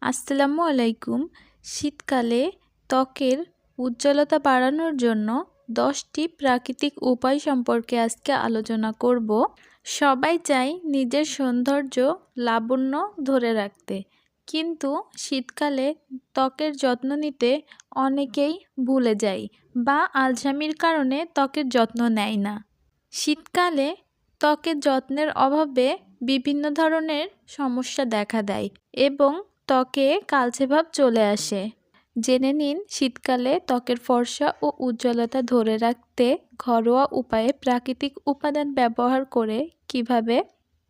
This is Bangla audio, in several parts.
আসসালামু আলাইকুম। শীতকালে ত্বকের উজ্জ্বলতা বাড়ানোর জন্য 10টি প্রাকৃতিক উপায় সম্পর্কে আজকে আলোচনা করব। সবাই চায় নিজের সৌন্দর্য লাবণ্য ধরে রাখতে, কিন্তু শীতকালে ত্বকের যত্ন নিতে অনেকেই ভুলে যায় বা আলসামির কারণে ত্বকের যত্ন নেয় না। শীতকালে ত্বকের যত্নের অভাবে বিভিন্ন ধরনের সমস্যা দেখা দেয় এবং ত্বকে কালচে ভাব চলে আসে। জেনে নিন শীতকালে ত্বকের ফর্সা ও উজ্জ্বলতা ধরে রাখতে ঘরোয়া উপায়ে প্রাকৃতিক উপাদান ব্যবহার করে কিভাবে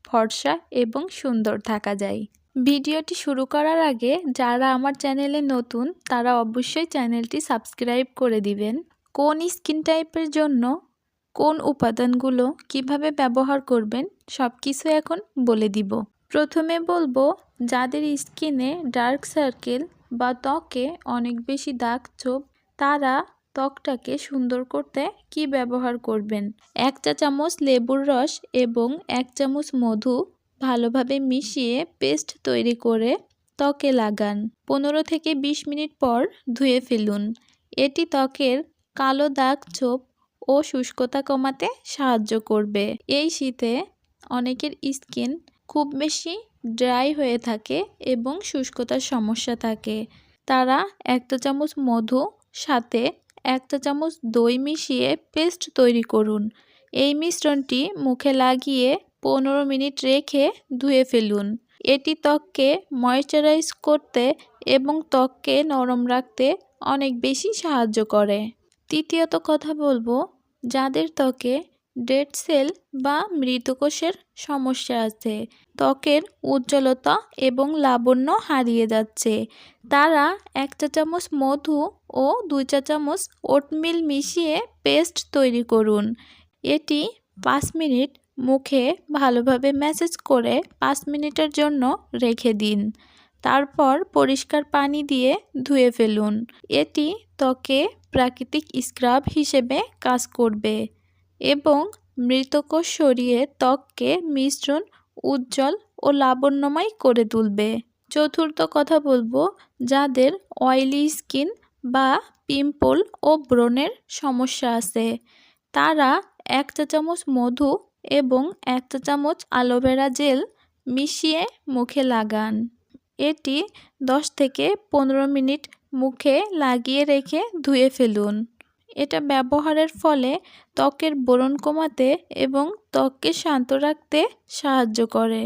ফর্সা এবং সুন্দর থাকা যায়। ভিডিওটি শুরু করার আগে যারা আমার চ্যানেলে নতুন তারা অবশ্যই চ্যানেলটি সাবস্ক্রাইব করে দিবেন। কোন স্কিন টাইপের জন্য কোন উপাদানগুলো কিভাবে ব্যবহার করবেন সব কিছু এখন বলে দিব। প্রথমে বলবো, যাদের স্কিনে ডার্ক সার্কেল বা ত্বকে অনেক বেশি দাগ ছোপ, তারা ত্বকটাকে সুন্দর করতে কি ব্যবহার করবেন। 1 চা চামচ লেবুর রস এবং 1 চামচ মধু ভালোভাবে মিশিয়ে পেস্ট তৈরি করে ত্বকে লাগান। 15 থেকে 20 মিনিট পর ধুয়ে ফেলুন। এটি ত্বকের কালো দাগ ছোপ ও শুষ্কতা কমাতে সাহায্য করবে। এই শীতে অনেকের স্কিন খুব বেশি ড্রাই হয়ে থাকে এবং শুষ্কতার সমস্যা থাকে। তারা 1 চা চামচ মধু সাথে 1 চা চামচ দই মিশিয়ে পেস্ট তৈরি করুন। এই মিশ্রণটি মুখে লাগিয়ে 15 মিনিট রেখে ধুয়ে ফেলুন। এটি ত্বককে ময়েশ্চারাইজ করতে এবং ত্বককে নরম রাখতে অনেক বেশি সাহায্য করে। তৃতীয়ত কথা বলবো, যাদের ত্বকে ডেড সেল বা মৃত কোষের সমস্যা আছে, ত্বকের উজ্জ্বলতা এবং লাবণ্য হারিয়ে যাচ্ছে, তারা 1 চা চামচ মধু ও 2 চা চামচ ওটমিল মিশিয়ে পেস্ট তৈরি করুন। এটি 5 মিনিট মুখে ভালোভাবে ম্যাসাজ করে 5 মিনিটের জন্য রেখে দিন। তারপর পরিষ্কার পানি দিয়ে ধুয়ে ফেলুন। এটি ত্বকে প্রাকৃতিক স্ক্রাব হিসেবে কাজ করবে এবং মৃত কোষ সরিয়ে ত্বককে মিশ্রণ উজ্জ্বল ও লাবণ্যময় করে তুলবে। চতুর্থ কথা বলবো, যাদের অয়েলি স্কিন বা পিম্পল ও ব্রণের সমস্যা আছে, তারা 1 চা চামচ মধু এবং 1 চা চামচ অ্যালোভেরা জেল মিশিয়ে মুখে লাগান। এটি 10 থেকে 15 মিনিট মুখে লাগিয়ে রেখে ধুয়ে ফেলুন। এটা ব্যবহারের ফলে ত্বকের ব্রণ কমাতে এবং ত্বককে শান্ত রাখতে সাহায্য করে।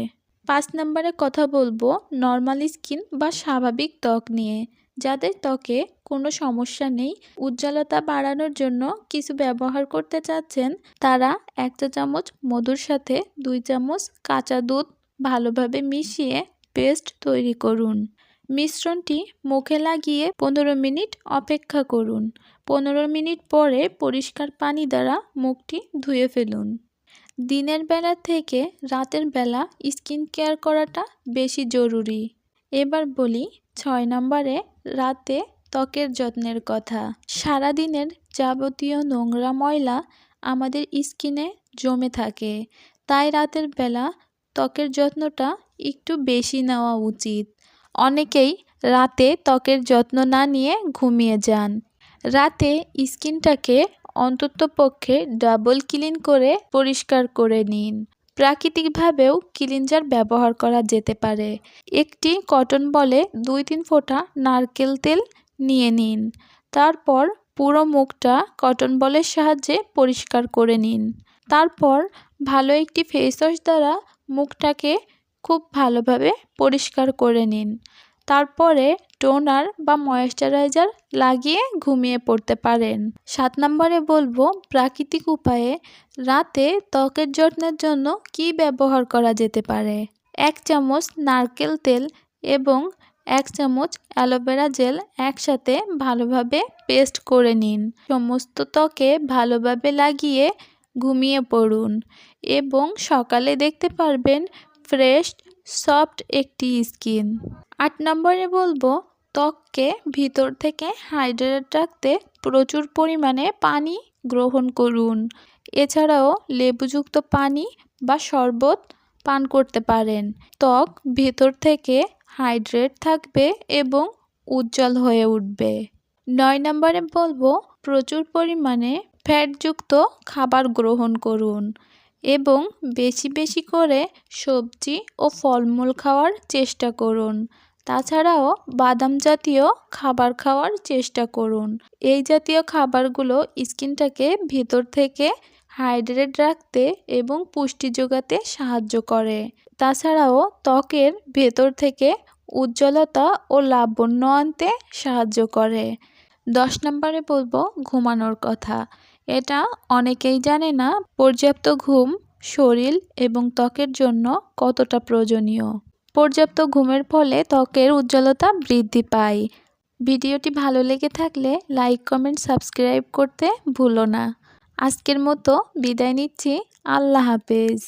5 নম্বরে কথা বলবো নর্মাল স্কিন বা স্বাভাবিক ত্বক নিয়ে। যাদের ত্বকে কোনো সমস্যা নেই, উজ্জ্বলতা বাড়ানোর জন্য কিছু ব্যবহার করতে চাচ্ছেন, তারা 1 চা চামচ মধুর সাথে 2 চামচ কাঁচা দুধ ভালোভাবে মিশিয়ে পেস্ট তৈরি করুন। মিশ্রণটি মুখে লাগিয়ে 15 মিনিট অপেক্ষা করুন। 15 মিনিট পরে পরিষ্কার পানি দ্বারা মুখটি ধুয়ে ফেলুন। দিনের বেলা থেকে রাতের বেলা স্কিন কেয়ার করাটা বেশি জরুরি। এবার বলি 6 নম্বরে রাতে ত্বকের যত্নের কথা। সারাদিনের যাবতীয় নোংরা ময়লা আমাদের স্কিনে জমে থাকে, তাই রাতের বেলা ত্বকের যত্নটা একটু বেশি নেওয়া উচিত। অনেকেই রাতে ত্বকের যত্ন না নিয়ে ঘুমিয়ে যান। রাতে স্কিনটাকে অন্ততপক্ষে ডাবল ক্লিন করে পরিষ্কার করে নিন। প্রাকৃতিকভাবেও ক্লিনজার ব্যবহার করা যেতে পারে। একটি কটন বলে 2-3 ফোঁটা নারকেল তেল নিয়ে নিন। তারপর পুরো মুখটা কটন বলের সাহায্যে পরিষ্কার করে নিন। তারপর ভালো একটি ফেস ওয়াশ দ্বারা মুখটাকে খুব ভালোভাবে পরিষ্কার করে নিন। তারপরে টোনার বা ময়েশ্চারাইজার লাগিয়ে ঘুমিয়ে পড়তে পারেন। 7 নম্বরে বলবো, প্রাকৃতিক উপায়ে রাতে ত্বকের যত্নের জন্য কি ব্যবহার করা যেতে পারে। 1 চামচ নারকেল তেল এবং 1 চামচ অ্যালোভেরা জেল একসাথে ভালোভাবে পেস্ট করে নিন। সমস্ত ত্বকে ভালোভাবে লাগিয়ে ঘুমিয়ে পড়ুন এবং সকালে দেখতে পারবেন ফ্রেশ সফট একটি স্কিন। 8 নম্বরে বলবো, ত্বককে ভিতর থেকে হাইড্রেট রাখতে প্রচুর পরিমাণে পানি গ্রহণ করুন। এছাড়াও লেবুযুক্ত পানি বা শরবত পান করতে পারেন। ত্বক ভেতর থেকে হাইড্রেট থাকবে এবং উজ্জ্বল হয়ে উঠবে। 9 নম্বরে বলবো প্রচুর পরিমাণে ফ্যাটযুক্ত খাবার গ্রহণ করুন এবং বেশি বেশি করে সবজি ও ফলমূল খাওয়ার চেষ্টা করুন। তাছাড়াও বাদাম জাতীয় খাবার খাওয়ার চেষ্টা করুন। এই জাতীয় খাবারগুলো স্কিনটাকে ভিতর থেকে হাইড্রেট রাখতে এবং পুষ্টি যোগাতে সাহায্য করে। তাছাড়াও ত্বকের ভেতর থেকে উজ্জ্বলতা ও লাবণ্য আনতে সাহায্য করে। 10 নম্বরে বলবো ঘুমানোর কথা। এটা অনেকেই জানে না পর্যাপ্ত ঘুম শরীর এবং ত্বকের জন্য কতটা প্রয়োজনীয়। পর্যাপ্ত ঘুমের ফলে ত্বকের উজ্জ্বলতা বৃদ্ধি পায়। ভিডিওটি ভালো লেগে থাকলে লাইক কমেন্ট সাবস্ক্রাইব করতে ভুলো না। আজকের মতো বিদায় নিচ্ছি। আল্লাহ হাফেজ।